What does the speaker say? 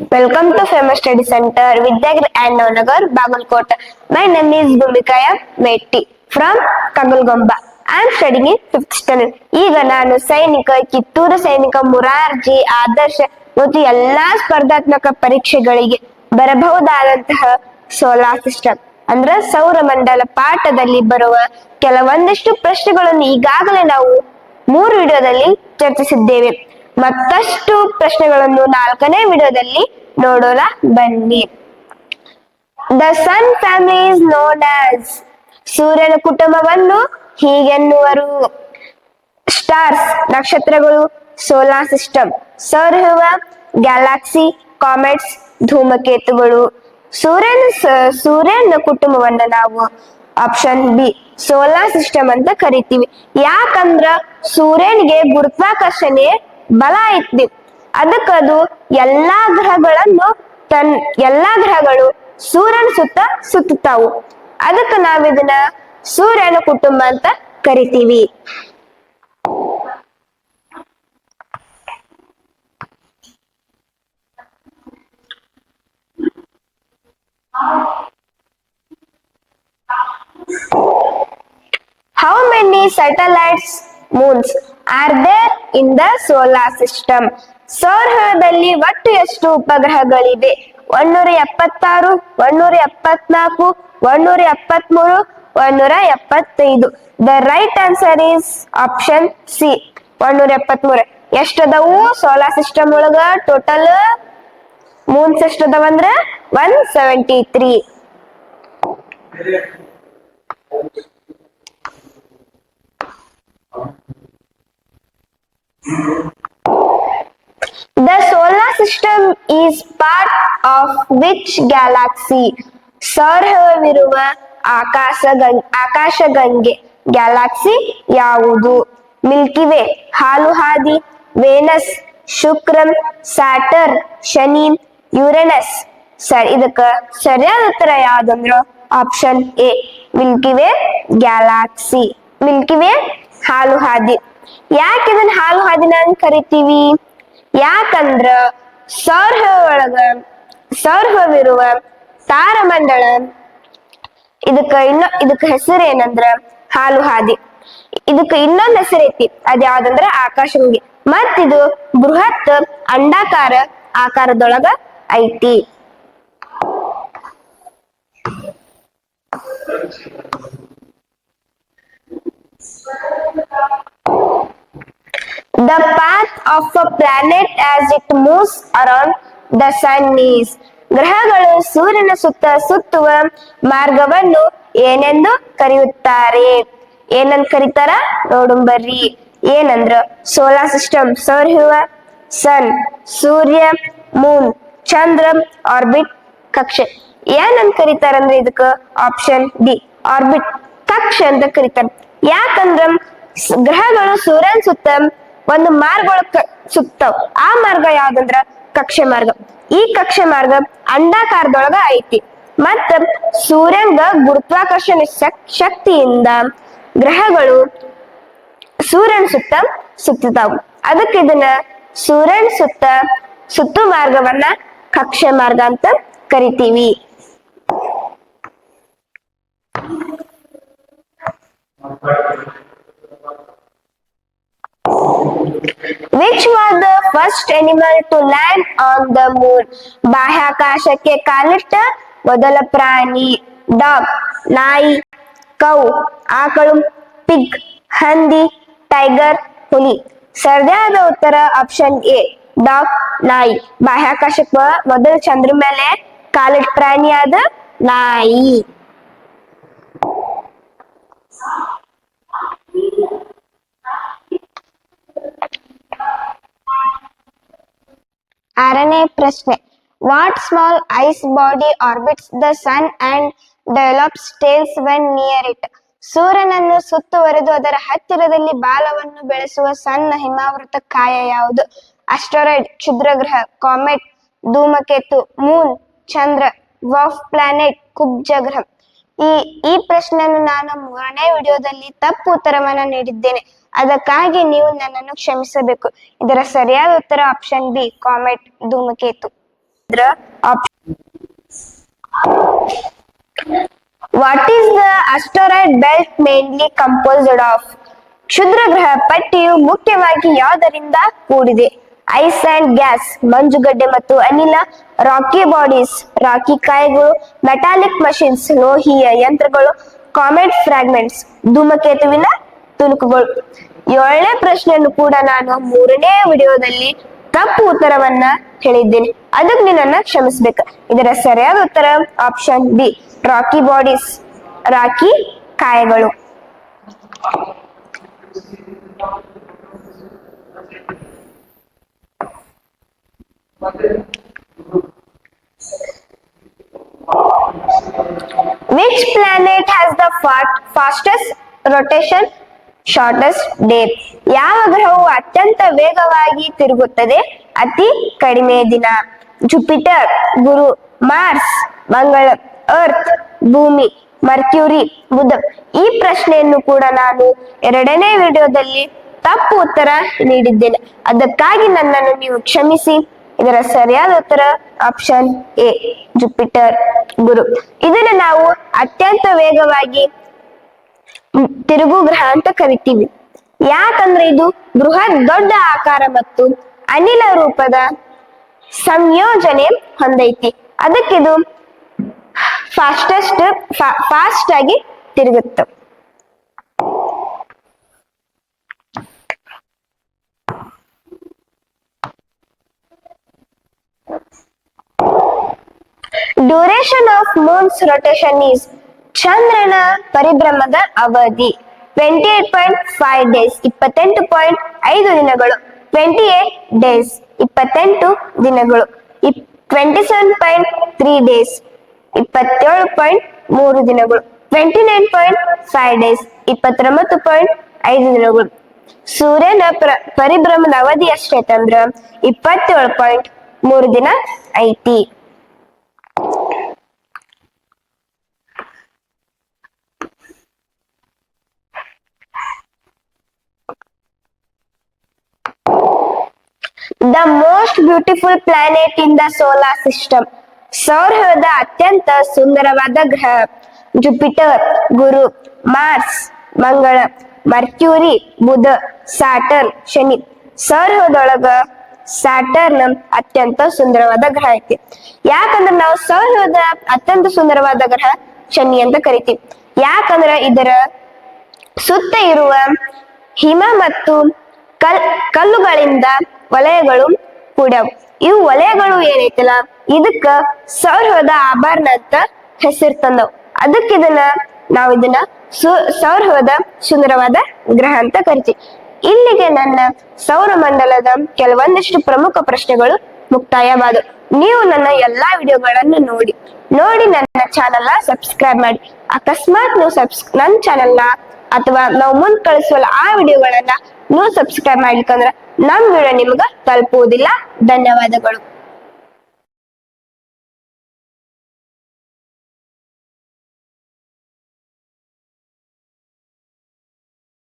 Welcome to Famous Study Center, Vidyagir and Navnagar, Bagalkot. My name is Bhumikaya Metti from Kagalgomba. I am studying in 5th standard. ಈಗ ನಾನು ಸೈನಿಕ, ಕಿತ್ತೂರು ಸೈನಿಕ, ಮುರಾರ್ಜಿ, ಆದರ್ಶ ಮತ್ತು ಎಲ್ಲಾ ಸ್ಪರ್ಧಾತ್ಮಕ ಪರೀಕ್ಷೆಗಳಿಗೆ ಬರಬಹುದಾದಂತಹ ಸೋಲಾರ್ ಸಿಸ್ಟಮ್ ಅಂದ್ರ ಸೌರಮಂಡಲ ಪಾಠದಲ್ಲಿ ಬರುವ ಕೆಲವೊಂದಿಷ್ಟು ಪ್ರಶ್ನೆಗಳನ್ನು ಈಗಾಗಲೇ ನಾವು 3 ವಿಡಿಯೋದಲ್ಲಿ ಚರ್ಚಿಸಿದ್ದೇವೆ. ಮತ್ತಷ್ಟು ಪ್ರಶ್ನೆಗಳನ್ನು 4ನೇ ವಿಡಿಯೋದಲ್ಲಿ ನೋಡೋಣ ಬನ್ನಿ. The sun family is known as, ಸೂರ್ಯನ ಕುಟುಂಬವನ್ನು ಹೀಗೆನ್ನುವರು. ಸ್ಟಾರ್ಸ್, ನಕ್ಷತ್ರಗಳು, ಸೋಲಾರ್ ಸಿಸ್ಟಮ್, ಸೌರವ್ಯೂಹ, ಗ್ಯಾಲಾಕ್ಸಿ, ಕಾಮೆಟ್ಸ್, ಧೂಮಕೇತುಗಳು. ಸೂರ್ಯನ ಕುಟುಂಬವನ್ನ ನಾವು ಆಪ್ಷನ್ ಬಿ ಸೋಲಾರ್ ಸಿಸ್ಟಮ್ ಅಂತ ಕರಿತೀವಿ. ಯಾಕಂದ್ರ ಸೂರ್ಯನಿಗೆ ಗುರುತ್ವಾಕರ್ಷಣೆ ಬಲ ಐತಿ, ಅದಕ್ಕದು ಎಲ್ಲಾ ಗ್ರಹಗಳು ಸೂರ್ಯನ ಸುತ್ತ ಸುತ್ತಾವು. ಅದಕ್ಕ ನಾವಿದನ್ನ ಸೂರ್ಯನ ಕುಟುಂಬ ಅಂತ ಕರಿತೀವಿ. How many satellites, moons are there in the solar system? ಸೌರವ್ಯೂಹದಲ್ಲಿ ಒಟ್ಟು ಎಷ್ಟು ಉಪಗ್ರಹಗಳಿವೆ? 176, 174, 173, 175. The right answer is option C, 173. ಎಷ್ಟದವು ಸೋಲಾರ್ ಸಿಸ್ಟಮ್ ಒಳಗ ಟೋಟಲ್? ಮೂನ್ಸ್ ಎಷ್ಟದವಂದ್ರ 173. The solar system is part of which galaxy? ಸೌರವ್ಯೂಹವಿರುವ ಆಕಾಶಗಂಗೆ ಗ್ಯಾಲಾಕ್ಸಿ ಯಾವುದು? ಮಿಲ್ಕಿ ವೇ, ಹಾಲುಹಾದಿ, Venus, ಶುಕ್ರ, ಸ್ಯಾಟರ್ನ್, ಶನಿ, ಯುರೇನಸ್. ಇದಕ್ಕ ಸರಿಯಾದ ಉತ್ತರ ಯಾವ್ದಂದ್ರ option A, Milky Way galaxy. Milky Way ಹಾಲುಹಾದಿ. ಯಾಕೆ ಇದನ್ನ ಹಾಲುಹಾದಿನ ಅಂತ ಕರಿತೀವಿ? ಯಾಕಂದ್ರ ಸೌರವ್ಯೂಹವಿರುವ ತಾರಮಂಡಲ ಇದಕ್ಕ ಹೆಸರು ಏನಂದ್ರ ಹಾಲುಹಾದಿ. ಇದಕ್ಕ ಇನ್ನೊಂದು ಹೆಸರು ಐತಿ, ಅದ್ ಯಾವ್ದಂದ್ರ ಆಕಾಶಗಂಗೆ. ಮತ್ತಿದು ಬೃಹತ್ ಅಂಡಾಕಾರ ಆಕಾರದೊಳಗ ಐತಿ. The path of a planet as it moves around the sun is. ಗ್ರಹಗಳು ಸೂರ್ಯನ ಸುತ್ತ ಸುತ್ತುವ ಮಾರ್ಗವನ್ನು ಏನೆಂದು ಕರೆಯುತ್ತಾರೆ? ಏನಂತ ಕರೀತಾರ ನೋಡುಂಬರ್ರಿ. ಏನಂದ್ರ ಸೋಲಾರ್ ಸಿಸ್ಟಮ್ ಸೌರವ್ಯೂಹ, ಸನ್ ಸೂರ್ಯ, ಮೂನ್ ಚಂದ್ರ, ಆರ್ಬಿಟ್ ಕಕ್ಷೆ. ಏನಂತ ಕರೀತಾರಂದ್ರೆ ಇದಕ್ಕ ಆಪ್ಷನ್ ಡಿ, ಆರ್ಬಿಟ್ ಕಕ್ಷೆ ಅಂತ ಕರೀತಾರ. ಯಾಕಂದ್ರ ಗ್ರಹಗಳು ಸೂರ್ಯನ ಸುತ್ತ ಒಂದು ಮಾರ್ಗ ಸುತ್ತಾವ್. ಆ ಮಾರ್ಗ ಯಾವ್ದಂದ್ರ ಕಕ್ಷೆ ಮಾರ್ಗ. ಈ ಕಕ್ಷೆ ಮಾರ್ಗ ಅಂಡಾಕಾರದೊಳಗ ಐತಿ. ಮತ್ತ ಸೂರ್ಯನ ಗುರುತ್ವಾಕರ್ಷಣೆ ಶಕ್ತಿಯಿಂದ ಗ್ರಹಗಳು ಸೂರ್ಯನ ಸುತ್ತ ಸುತ್ತಾವು. ಅದಕ್ಕೆ ಇದನ್ನ ಸೂರ್ಯನ ಸುತ್ತು ಮಾರ್ಗವನ್ನ ಕಕ್ಷೆ ಮಾರ್ಗ ಅಂತ ಕರಿತೀವಿ. Which was the first animal to land on the moon? ಬಾಹ್ಯಾಕಾಶಕ್ಕೆ ಕಾಲಿಟ್ಟ ಮೊದಲ ಪ್ರಾಣಿ. ಡಾಗ್ ನಾಯಿ, ಕೌ ಆಕಳು, ಪಿಗ್ ಹಂದಿ, ಟೈಗರ್ ಹುಲಿ. ಸರಿಯಾದ ಉತ್ತರ ಆಪ್ಷನ್ ಎ, ಡಾಗ್ ನಾಯಿ. ಬಾಹ್ಯಾಕಾಶಕ್ಕ ಮೊದಲು ಚಂದ್ರ ಮೇಲೆ ಕಾಲಿಟ್ಟ ಪ್ರಾಣಿ ಆದ ನಾಯಿ. 6ನೇ ಪ್ರಶ್ನೆ. What small ice body orbits the sun and develops tails when near it? ಸೂರ್ಯನನ್ನು ಸುತ್ತುವರೆದು ಅದರ ಹತ್ತಿರದಲ್ಲಿ ಬಾಲವನ್ನು ಬೆಳೆಸುವ ಸಣ್ಣ ಹಿಮಾವೃತ ಕಾಯ ಯಾವುದು? ಅಸ್ಟೆರಾಯ್ಡ್, ಕ್ಷುದ್ರಗ್ರಹ, ಕಾಮೆಟ್, ಧೂಮಕೇತು, ಮೂನ್, ಚಂದ್ರ, ಡ್ವಾರ್ಫ್ ಪ್ಲಾನೆಟ್, ಕುಬ್ಜ ಗ್ರಹ. ಈ ಪ್ರಶ್ನೆಯನ್ನು ನಾನು 3ನೇ ವಿಡಿಯೋದಲ್ಲಿ ತಪ್ಪು ಉತ್ತರವನ್ನ ನೀಡಿದ್ದೇನೆ. ಅದಕ್ಕಾಗಿ ನೀವು ನನ್ನನ್ನು ಕ್ಷಮಿಸಬೇಕು. ಇದರ ಸರಿಯಾದ ಉತ್ತರ ಆಪ್ಷನ್ ಬಿ, ಕಾಮೆಟ್ ಧೂಮಕೇತು. What is the asteroid belt mainly composed of? ಕ್ಷುದ್ರ ಗ್ರಹ ಪಟ್ಟಿಯು ಮುಖ್ಯವಾಗಿ ಯಾವುದರಿಂದ ಕೂಡಿದೆ? ಐಸ್ ಅಂಡ್ ಗ್ಯಾಸ್, ಮಂಜುಗಡ್ಡೆ ಮತ್ತು ಅನಿಲ. ರಾಕಿ ಬಾಡೀಸ್, ರಾಕಿ ಕಾಯಗಳು. ಮೆಟಾಲಿಕ್ ಮಷಿನ್ಸ್, ಲೋಹೀಯ ಯಂತ್ರಗಳು. ಕಾಮೆಟ್ ಫ್ರಾಗ್ಮೆಂಟ್ಸ್, ಧೂಮಕೇತುವಿನ ತುಣುಕುಗಳು. 7ನೇ ಪ್ರಶ್ನೆಯನ್ನು ಕೂಡ ನಾನು 3ನೇ ವಿಡಿಯೋದಲ್ಲಿ ತಪ್ಪು ಉತ್ತರವನ್ನ ಹೇಳಿದ್ದೇನೆ, ಅದಕ್ಕೆ ನಿನ್ನನ್ನ ಕ್ಷಮಿಸ್ಬೇಕು. ಇದರ ಸರಿಯಾದ ಉತ್ತರ option B, rocky bodies, rocky ಕಾಯಗಳು. Which planet has the fastest rotation, shortest day? ಯಾವ ಗ್ರಹವು ಅತ್ಯಂತ ವೇಗವಾಗಿ ತಿರುಗುತ್ತದೆ, ಅತಿ ಕಡಿಮೆ ದಿನ? ಜುಪಿಟರ್, ಗುರು. ಮಾರ್ಸ್, ಮಂಗಳ. ಅರ್ತ್, ಭೂಮಿ. ಮರ್ಕ್ಯೂರಿ, ಬುಧ. ಈ ಪ್ರಶ್ನೆಯನ್ನು ಕೂಡ ನಾನು 2ನೇ ವಿಡಿಯೋದಲ್ಲಿ ತಪ್ಪು ಉತ್ತರ ನೀಡಿದ್ದೇನೆ, ಅದಕ್ಕಾಗಿ ನನ್ನನ್ನು ನೀವು ಕ್ಷಮಿಸಿ. ಇದರ ಸರಿಯಾದ ಉತ್ತರ ಆಪ್ಷನ್ ಎ, ಜುಪಿಟರ್, ಗುರು. ಇದನ್ನ ನಾವು ಅತ್ಯಂತ ವೇಗವಾಗಿ ತಿರುಗು ಗ್ರಹ ಅಂತ ಕರಿತೀವಿ. ಯಾಕಂದ್ರೆ ಇದು ಬೃಹತ್ ದೊಡ್ಡ ಆಕಾರ ಮತ್ತು ಅನಿಲ ರೂಪದ ಸಂಯೋಜನೆ ಹೊಂದೈತಿ, ಅದಕ್ಕಿದು ಫಾಸ್ಟ್ ಆಗಿ ತಿರುಗುತ್ತೆ. Duration of moon's rotation is, ಚಂದ್ರನ ಪರಿಭ್ರಮದ ಅವಧಿ 28.5 ಡೇಸ್, 28.5 ದಿನಗಳು. 28 ಡೇಸ್, 28 ದಿನಗಳು. 27.3 ಡೇಸ್, 27.3 ದಿನಗಳು. 29.5 ಡೇಸ್, 29.5 ದಿನಗಳು. ಸೂರ್ಯನ ಪರಿಭ್ರಮದ ಅವಧಿ ಎಷ್ಟೈತಂದ್ರ 27.3 ದಿನ ಐತಿ. The most beautiful planet in the solar system. ಸೌರವ್ಯೂಹದ ಅತ್ಯಂತ ಸುಂದರವಾದ ಗ್ರಹ. ಜುಪಿಟರ್, ಗುರು. ಮಾರ್ಸ್, ಮಂಗಳ. ಮರ್ಕ್ಯೂರಿ, ಬುಧ. ಸ್ಯಾಟರ್ನ್, ಶನಿ. ಸೌರವ್ಯೂಹದೊಳಗ ಸ್ಯಾಟರ್ನ್ ಅತ್ಯಂತ ಸುಂದರವಾದ ಗ್ರಹ ಐತಿ. ಯಾಕಂದ್ರೆ ನಾವು ಸೌರವ್ಯೂಹದ ಅತ್ಯಂತ ಸುಂದರವಾದ ಗ್ರಹ ಶನಿ ಅಂತ ಕರಿತೀವಿ. ಯಾಕಂದ್ರ ಇದರ ಸುತ್ತ ಇರುವ ಹಿಮ ಮತ್ತು ಕಲ್ಲುಗಳಿಂದ ವಲಯಗಳು ಕೂಡ್ಯಾವ. ಇವು ವಲಯಗಳು ಏನೈತಲ್ಲ, ಇದಕ್ಕ ಸೌರವ್ಯೂಹದ ಆಭರಣ ಅಂತ ಹೆಸರು ತಂದವು. ಅದಕ್ಕೆ ಇದನ್ನ ಸೌರವ್ಯೂಹದ ಸುಂದರವಾದ ಗ್ರಹ ಅಂತ ಕರಿತೀವಿ. ಇಲ್ಲಿಗೆ ನನ್ನ ಸೌರಮಂಡಲದ ಕೆಲವೊಂದಿಷ್ಟು ಪ್ರಮುಖ ಪ್ರಶ್ನೆಗಳು ಮುಕ್ತಾಯವಾದವು. ನೀವು ನನ್ನ ಎಲ್ಲಾ ವಿಡಿಯೋಗಳನ್ನು ನೋಡಿ ನನ್ನ ಚಾನೆಲ್ ನ ಸಬ್ಸ್ಕ್ರೈಬ್ ಮಾಡಿ. ಅಕಸ್ಮಾತ್ ನೀವು ನನ್ನ ಚಾನೆಲ್ ನ ಅಥವಾ ನಾವು ಮುಂದ್ ಕಳಿಸುವಲ್ಲ ಆ ವಿಡಿಯೋಗಳನ್ನ ನೀವು ಸಬ್ಸ್ಕ್ರೈಬ್ ಮಾಡ್ಲಿಕ್ಕಂದ್ರ ನಮ್ ವಿಡಿಯೋ ನಿಮ್ಗ ತಲುಪುವುದಿಲ್ಲ. ಧನ್ಯವಾದಗಳು.